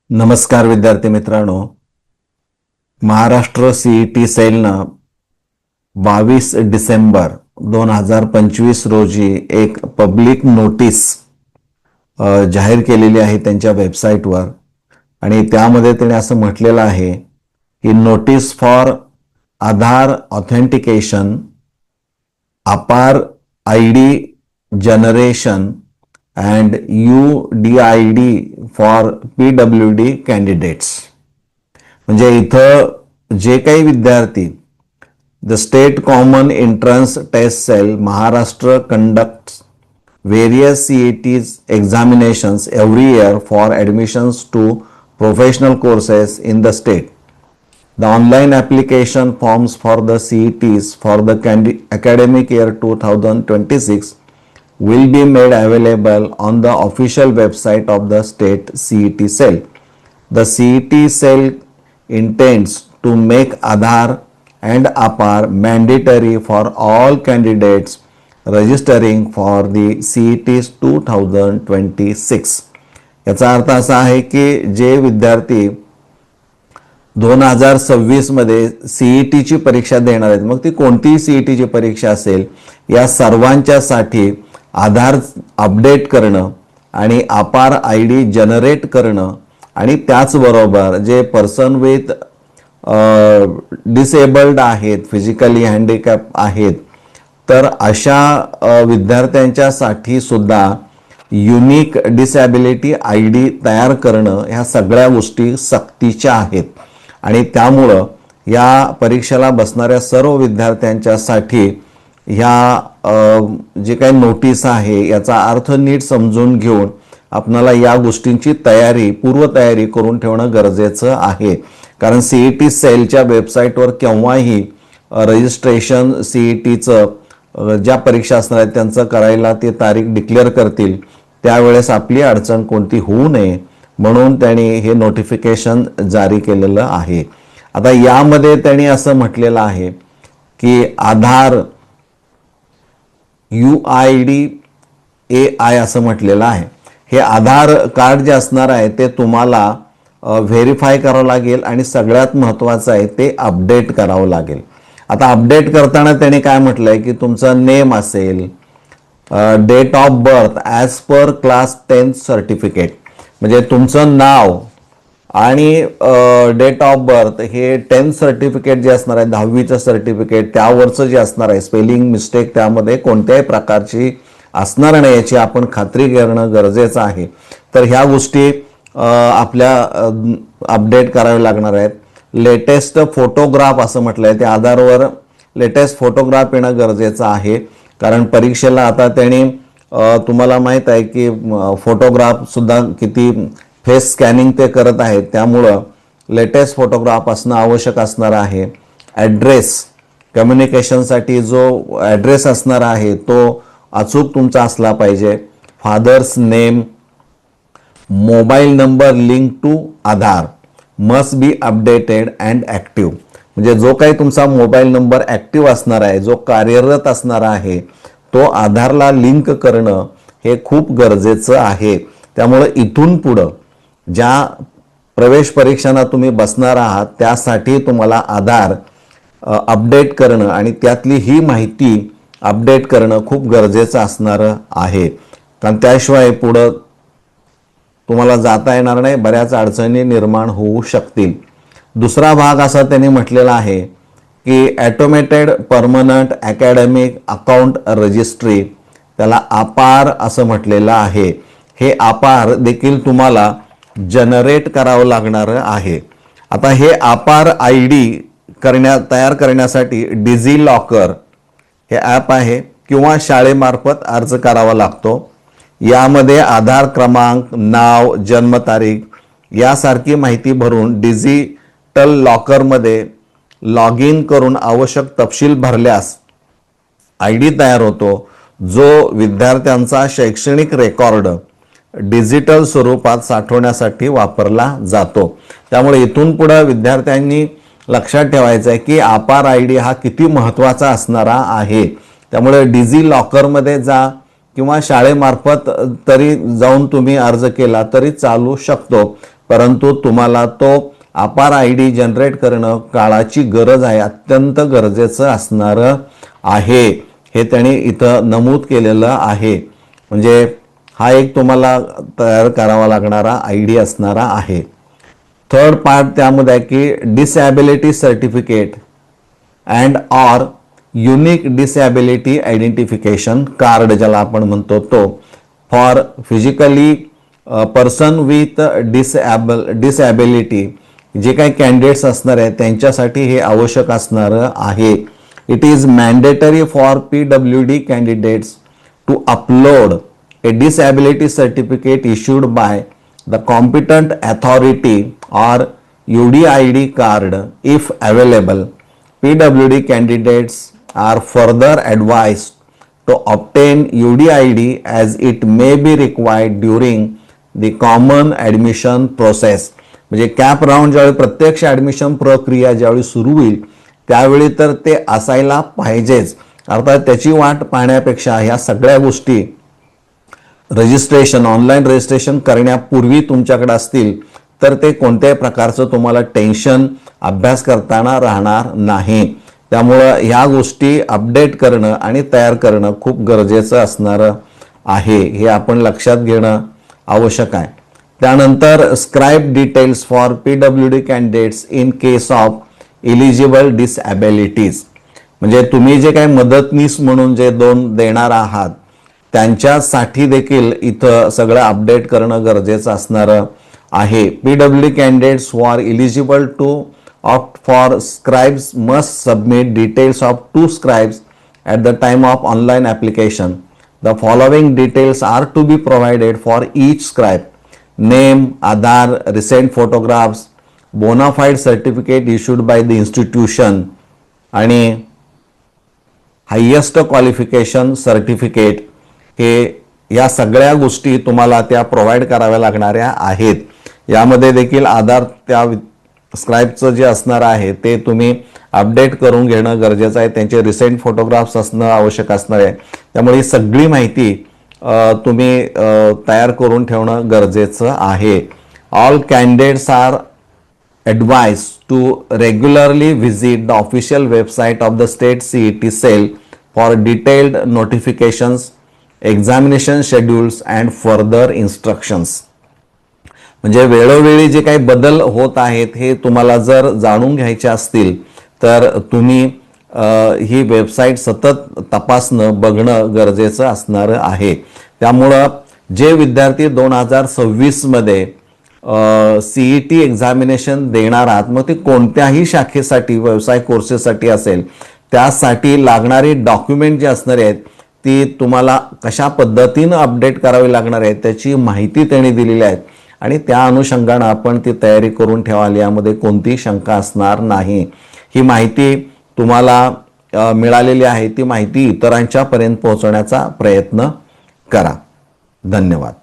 नमस्कार विद्यार्थी मित्रांनो, महाराष्ट्र सीईटी सेलनं 22 डिसेंबर 2025 रोजी एक पब्लिक नोटीस जाहीर केलेली आहे त्यांच्या वेबसाईटवर. आणि त्यामध्ये त्यांनी असं म्हटलेलं आहे की नोटीस फॉर आधार ऑथेंटिकेशन, अपार ID generation and UDID for PWD candidates. म्हणजे इथं जे काही विद्यार्थी the state common entrance test cell Maharashtra conducts various CET's examinations every year for admissions to professional courses in the state. The online application forms for the CETs for the academic year 2026 will be made available on the official website of the state CET cell. The CET cell intends to make Aadhaar and APAR mandatory for all candidates registering for the CETs 2026. याचा अर्थ असा आहे की जे विद्यार्थी 2026 मध्ये सीईटीची परीक्षा देणार आहेत, मग ती कोणतीही सीईटीची परीक्षा असेल, या सर्वांच्यासाठी आधार अपडेट करणं आणि अपार आयडी जनरेट करणं आणि त्याचबरोबर जे पर्सन विथ डिसेबल्ड आहेत, फिजिकली हँडिकॅप आहेत, तर अशा विद्यार्थ्यांच्यासाठी सुद्धा युनिक डिसॅबिलिटी आयडी तयार करणं, ह्या सगळ्या गोष्टी सक्तीच्या आहेत. आणि त्यामुळं या परीक्षेला बसणाऱ्या सर्व विद्यार्थ्यांच्यासाठी ह्या जे काही नोटीस आहे याचा अर्थ नीट समजून घेऊन आपल्याला या गोष्टींची पूर्वतयारी करून ठेवणं गरजेचं आहे. कारण सेलच्या वेबसाईटवर केव्हाही रजिस्ट्रेशन सीईटीचं ज्या परीक्षा असणार आहेत त्यांचं करायला ते तारीख डिक्लेअर करतील, त्यावेळेस आपली अडचण कोणती होऊ नये म्हणून त्यांनी हे नोटिफिकेशन जारी केलेलं आहे. आता यामध्ये त्यांनी असं म्हटलेलं आहे की आधार UIDAI असं म्हटलेलं आहे. हे आधार कार्ड जे असणार आहे ते तुम्हाला व्हेरीफाय करावं लागेल आणि सगळ्यात महत्त्वाचं आहे ते अपडेट करावं लागेल. आता अपडेट करताना त्यांनी काय म्हटलंय की तुमचं नेम असेल, date of birth as per class 10th certificate, म्हणजे तुमचं नाव आणि डेट ऑफ बर्थ हे 10th सर्टिफिकेट जे असणार आहे, 10वीचं सर्टिफिकेट, त्यावरचं जे असणार आहे स्पेलिंग मिस्टेक त्यामध्ये कोणत्याही प्रकारची असणार नाही याची आपण खात्री करणं गरजेचं आहे. तर ह्या गोष्टी आपल्या अपडेट कराव्या लागणार आहेत. लेटेस्ट फोटोग्राफ असं म्हटलंय, त्या आधारावर लेटेस्ट फोटोग्राफ येणं गरजेचं आहे. कारण परीक्षेला आता त्यांनी तुम्हाला माहीत आहे की फोटोग्राफ सुद्धा किती फेस स्कॅनिंग ते करत आहेत, त्यामुळं लेटेस्ट फोटोग्राफ असणं आवश्यक असणार आहे. ॲड्रेस कम्युनिकेशनसाठी जो ॲड्रेस असणार आहे तो अचूक तुमचा असला पाहिजे. Father's name, mobile number link to Aadhaar must be updated and active, म्हणजे जो काही तुमचा मोबाईल नंबर ॲक्टिव्ह असणार आहे, जो कार्यरत असणार आहे, तो आधारला लिंक करणं हे खूप गरजेचं आहे. त्यामुळे इथून पुढं ज्या प्रवेश परीक्षांना तुम्ही बसणार आहात त्यासाठी तुम्हाला आधार अपडेट करणं आणि त्यातली ही माहिती अपडेट करणं खूप गरजेचं असणार आहे. कारण त्याशिवाय पुढं तुम्हाला जाता येणार नाही, बऱ्याच अडचणी निर्माण होऊ शकतील. दुसरा भाग असा त्यांनी म्हटलेला आहे की automated permanent academic account registry, त्याला अपार असं म्हटलेलं आहे. हे अपार देखील तुम्हाला जनरेट करावं लागणार आहे. आता हे अपार आयडी तयार करण्यासाठी डिजी लॉकर हे ॲप आहे किंवा शाळेमार्फत अर्ज करावा लागतो. यामध्ये आधार क्रमांक, नाव, जन्मतारीख यासारखी माहिती भरून डिजिटल लॉकरमध्ये लॉग इन करून आवश्यक तपशील भरल्यास आयडी तयार होतो, जो विद्यार्थ्यांचा शैक्षणिक रेकॉर्ड डिजिटल स्वरूपात साठवण्यासाठी वापरला जातो. त्यामुळे इथून पुढे विद्यार्थ्यांनी लक्षात ठेवायचं आहे की अपार आयडी हा किती महत्त्वाचा असणारा आहे. त्यामुळे डिजी लॉकरमध्ये जा किंवा शाळेमार्फत तरी जाऊन तुम्ही अर्ज केला तरी चालू शकतो, परंतु तुम्हाला तो अपार ID जनरेट करणं काळाची गरज आहे, अत्यंत गरजेचं असणारं आहे, हे त्यांनी इथं नमूद केलेलं आहे. म्हणजे हा एक तुम्हाला तयार करावा लागणारा ID असणारा आहे. थर्ड पार्ट त्यामध्ये आहे की disability certificate and or unique disability identification card ज्याला आपण म्हणतो तो for physically person with disability जे काही कॅन्डिडेट्स असणार आहेत त्यांच्यासाठी हे आवश्यक असणारं आहे. It is mandatory for PWD candidates to upload a disability certificate issued by the competent authority or UDID card if available. PWD candidates are further advised to obtain UDID as it may be required during the common admission process. म्हणजे cap round ज्यावेळी प्रत्यक्ष admission प्रक्रिया ज्यावेळी सुरू होईल त्यावेळी तर ते असायला पाहिजेच. अर्थात त्याची वाट पाहण्यापेक्षा ह्या सगळ्या गोष्टी रजिस्ट्रेशन ऑनलाईन रजिस्ट्रेशन करण्यापूर्वी तुमच्याकडे असतील तर ते कोणत्याही प्रकारचं तुम्हाला टेन्शन अभ्यास करताना राहणार नाही. त्यामुळं ह्या गोष्टी अपडेट करणं आणि तयार करणं खूप गरजेचं असणारं आहे, हे आपण लक्षात घेणं आवश्यक आहे. त्यानंतर scribe details for PWD candidates in case of eligible disabilities. म्हणजे तुम्ही जे काही मदतनीस म्हणून जे 2 देणार आहात त्यांच्यासाठी देखील इथं सगळं अपडेट करणं गरजेचं असणारं आहे. PWD candidates who are eligible to opt for scribes must submit details of 2 scribes at the time of online application. The following details are to be provided for each scribe: name, Aadhaar, recent photographs, bonafide certificate issued by the institution आणि highest qualification certificate. हे या सगळ्या गोष्टी तुम्हाला त्या provide कराव्या लागणाऱ्या आहेत. यामध्ये देखील आधार त्या स्क्राईबचं जे असणार आहे ते तुम्ही अपडेट करून घेणं गरजेचं आहे. त्यांचे रिसेंट फोटोग्राफ्स असणं आवश्यक असणार आहे. त्यामुळे ही सगळी माहिती तुम्ही तयार करून ठेवणं गरजेचं आहे. All candidates are advised to regularly visit the official website of the state CET cell for detailed notifications, examination schedules and further instructions. म्हणजे वेळोवेळी जे काही बदल होत आहेत हे तुम्हाला जर जाणून घ्यायचे असतील तर तुम्ही ही वेबसाईट सतत तपासणं बघणं गरजेचं असणार आहे. त्यामुळं जे विद्यार्थी 2026 मध्ये CET एक्झामिनेशन देणार आहात, मग ते कोणत्याही शाखेसाठी व्यवसाय कोर्सेससाठी असेल, त्यासाठी लागणारी डॉक्युमेंट जे असणार आहेत ती तुम्हाला कशा पद्धतीनं अपडेट करावी लागणार आहे त्याची माहिती त्यांनी दिलेली आहे आणि त्या अनुषंगानं आपण ती तयारी करून ठेवाल, यामध्ये कोणतीही शंका असणार नाही. ही माहिती तुम्हाला मिळालेली आहे, ती माहिती इतरांच्या पर्यंत पोहोचवण्याचा प्रयत्न करा. धन्यवाद.